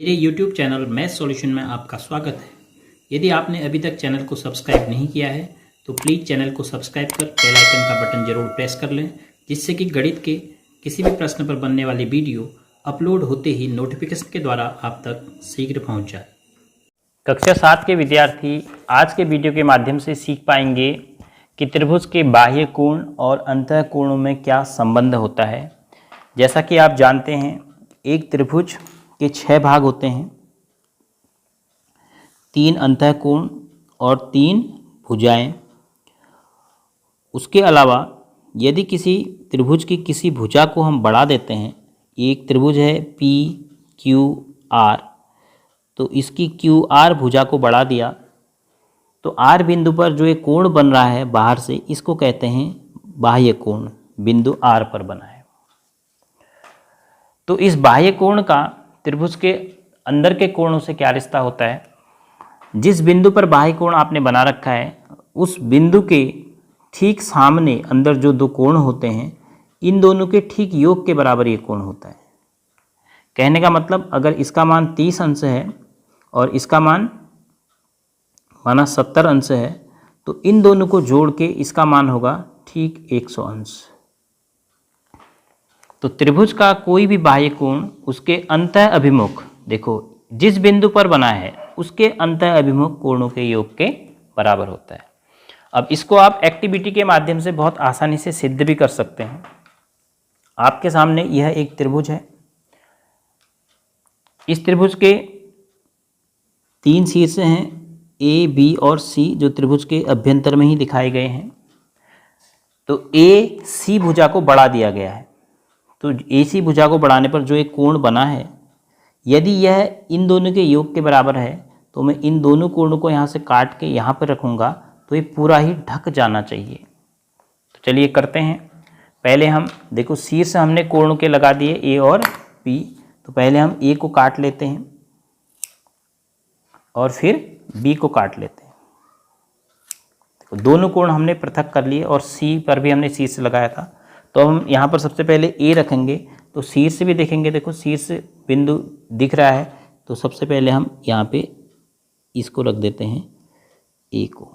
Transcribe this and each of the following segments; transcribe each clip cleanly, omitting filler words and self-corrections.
मेरे YouTube channel math solution में आपका स्वागत है। यदि आपने अभी तक चैनल को सब्सक्राइब नहीं किया है तो प्लीज़ चैनल को सब्सक्राइब कर बेल आइकन का बटन जरूर प्रेस कर लें, जिससे कि गणित के किसी भी प्रश्न पर बनने वाली वीडियो अपलोड होते ही नोटिफिकेशन के द्वारा आप तक शीघ्र पहुँच जाए। कक्षा 7 के विद्यार्थी आज के वीडियो के माध्यम से सीख पाएंगे कि त्रिभुज के बाह्य कोण और अंतः कोणों में क्या संबंध होता है। जैसा कि आप जानते हैं, एक त्रिभुज के 6 भाग होते हैं, 3 अंतः कोण और 3 भुजाएं। उसके अलावा यदि किसी त्रिभुज की किसी भुजा को हम बढ़ा देते हैं, एक त्रिभुज है पी क्यू आर, तो इसकी क्यू आर भुजा को बढ़ा दिया तो आर बिंदु पर जो एक कोण बन रहा है बाहर से, इसको कहते हैं बाह्य कोण, बिंदु आर पर बना है। तो इस बाह्य कोण का त्रिभुज के अंदर के कोणों से क्या रिश्ता होता है? जिस बिंदु पर बाह्य कोण आपने बना रखा है, उस बिंदु के ठीक सामने अंदर जो दो कोण होते हैं, इन दोनों के ठीक योग के बराबर ये कोण होता है। कहने का मतलब, अगर इसका मान 30 अंश है और इसका मान माना 70 अंश है, तो इन दोनों को जोड़ के इसका मान होगा ठीक 100 अंश। तो त्रिभुज का कोई भी बाह्य कोण उसके अंतः अभिमुख, देखो जिस बिंदु पर बना है उसके अंतः अभिमुख कोणों के योग के बराबर होता है। अब इसको आप एक्टिविटी के माध्यम से बहुत आसानी से सिद्ध भी कर सकते हैं। आपके सामने यह एक त्रिभुज है। इस त्रिभुज के 3 शीर्ष हैं, ए बी और सी, जो त्रिभुज के अभ्यंतर में ही दिखाए गए हैं। तो ए सी भुजा को बढ़ा दिया गया है। तो ए सी भुजा को बढ़ाने पर जो एक कोण बना है, यदि यह इन दोनों के योग के बराबर है, तो मैं इन दोनों कोणों को यहाँ से काट के यहाँ पर रखूँगा तो ये पूरा ही ढक जाना चाहिए। तो चलिए करते हैं। पहले हम देखो, शीर्ष हमने कोण के लगा दिए ए और बी, तो पहले हम ए को काट लेते हैं और फिर बी को काट लेते हैं। देखो, दोनों कोण हमने पृथक कर लिए और सी पर भी हमने शीर्ष लगाया था। तो हम यहाँ पर सबसे पहले ए रखेंगे, तो शीर्ष भी देखेंगे। देखो शीर्ष बिंदु दिख रहा है, तो सबसे पहले हम यहाँ पे इसको रख देते हैं, ए को।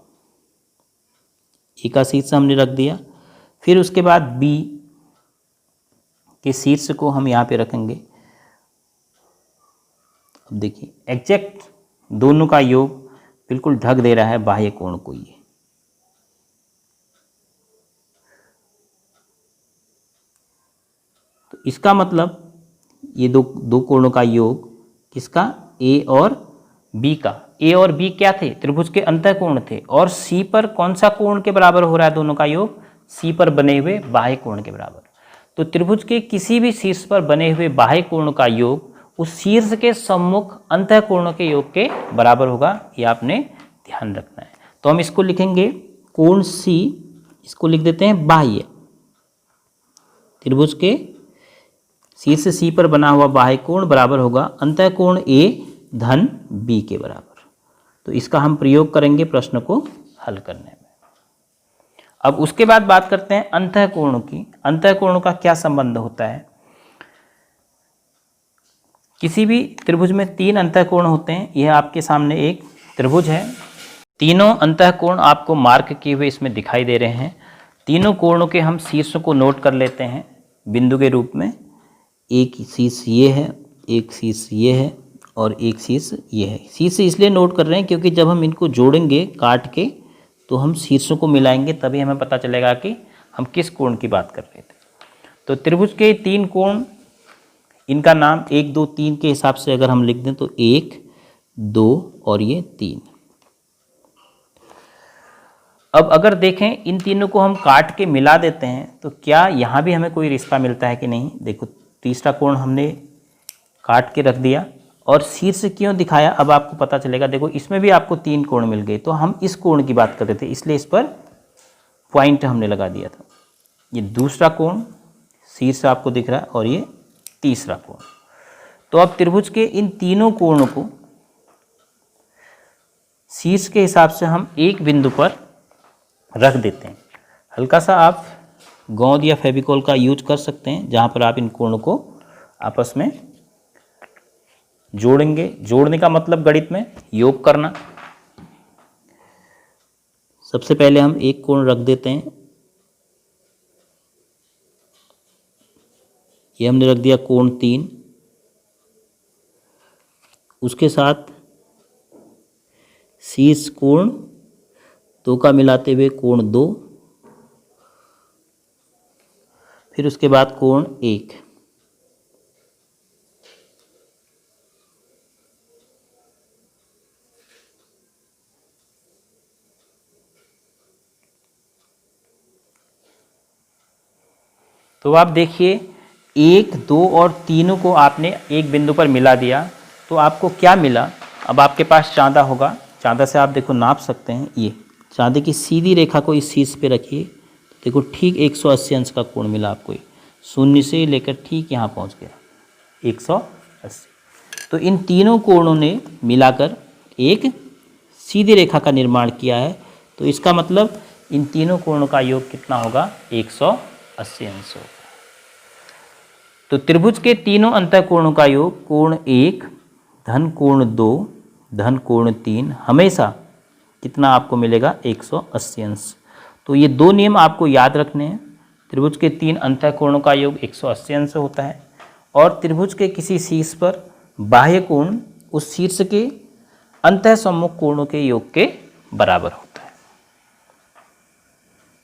ए का शीर्ष हमने रख दिया। फिर उसके बाद बी के शीर्ष को हम यहाँ पे रखेंगे। अब देखिए, एग्जैक्ट दोनों का योग बिल्कुल ढक दे रहा है बाह्य कोण को ये। तो इसका मतलब ये दो कोणों का योग किसका? ए और बी का। ए और बी क्या थे? त्रिभुज के अंतः कोण थे। और सी पर कौन सा कोण के बराबर हो रहा है दोनों का योग? सी पर बने हुए बाह्य कोण के बराबर। तो त्रिभुज के किसी भी शीर्ष पर बने हुए बाह्य कोण का योग उस शीर्ष के सम्मुख अंतः कोणों के योग के बराबर होगा। ये आपने ध्यान रखना है। तो हम इसको लिखेंगे कोण सी, इसको लिख देते हैं बाह्य। त्रिभुज के शीर्ष सी पर बना हुआ बाह्य कोण बराबर होगा अंतः कोण ए धन बी के बराबर। तो इसका हम प्रयोग करेंगे प्रश्न को हल करने में। अब उसके बाद बात करते हैं अंतः कोणों की। अंतः कोणों का क्या संबंध होता है? किसी भी त्रिभुज में 3 अंतः कोण होते हैं। यह आपके सामने एक त्रिभुज है। तीनों अंतः कोण आपको मार्क किए हुए इसमें दिखाई दे रहे हैं। तीनों कोणों के हम शीर्षों को नोट कर लेते हैं बिंदु के रूप में। एक शीर्ष ये है, एक शीर्ष ये है और एक शीर्ष ये है। शीर्ष इसलिए नोट कर रहे हैं क्योंकि जब हम इनको जोड़ेंगे काट के, तो हम शीर्षों को मिलाएंगे, तभी हमें पता चलेगा कि हम किस कोण की बात कर रहे थे। तो त्रिभुज के 3 कोण, इनका नाम 1 2 3 के हिसाब से अगर हम लिख दें तो 1 2 और ये 3। अब अगर देखें इन तीनों को हम काट के मिला देते हैं तो क्या यहाँ भी हमें कोई रिश्ता मिलता है कि नहीं? देखो, तीसरा कोण हमने काट के रख दिया और शीर्ष क्यों दिखाया, अब आपको पता चलेगा। देखो, इसमें भी आपको 3 कोण मिल गए, तो हम इस कोण की बात कर रहे थे, इसलिए इस पर पॉइंट हमने लगा दिया था। ये दूसरा कोण शीर्ष आपको दिख रहा है और ये तीसरा कोण। तो अब त्रिभुज के इन तीनों कोणों को शीर्ष के हिसाब से हम एक बिंदु पर रख देते हैं। हल्का सा आप गोंद या फेविकॉल का यूज कर सकते हैं, जहाँ पर आप इन कोणों को आपस में जोड़ेंगे। जोड़ने का मतलब गणित में योग करना। सबसे पहले हम एक कोण रख देते हैं, ये हमने रख दिया कोण 3, उसके साथ शीर्ष कोण 2 का मिलाते हुए कोण 2, फिर उसके बाद कोण 1। तो आप देखिए 1, 2 और तीनों को आपने एक बिंदु पर मिला दिया तो आपको क्या मिला। अब आपके पास चांदा होगा, चांदा से आप देखो नाप सकते हैं। ये चांदे की सीधी रेखा को इस शीर्ष पे रखिए, देखो ठीक 180 अंश का कोण मिला आपको। शून्य से लेकर ठीक यहाँ पहुँच गया 180। तो इन तीनों कोणों ने मिलाकर एक सीधी रेखा का निर्माण किया है। तो इसका मतलब इन तीनों कोणों का योग कितना होगा, 180 अंश होगा। तो त्रिभुज के तीनों अंतःकोणों का योग कोण 1 धन कोण 2 धन कोण 3 हमेशा कितना आपको मिलेगा, 180 अंश। तो ये दो नियम आपको याद रखने हैं। त्रिभुज के 3 अंतःकोणों का योग 180 अंश होता है और त्रिभुज के किसी शीर्ष पर बाह्य कोण उस शीर्ष के अंतःसम्मुख कोणों के योग के बराबर हो।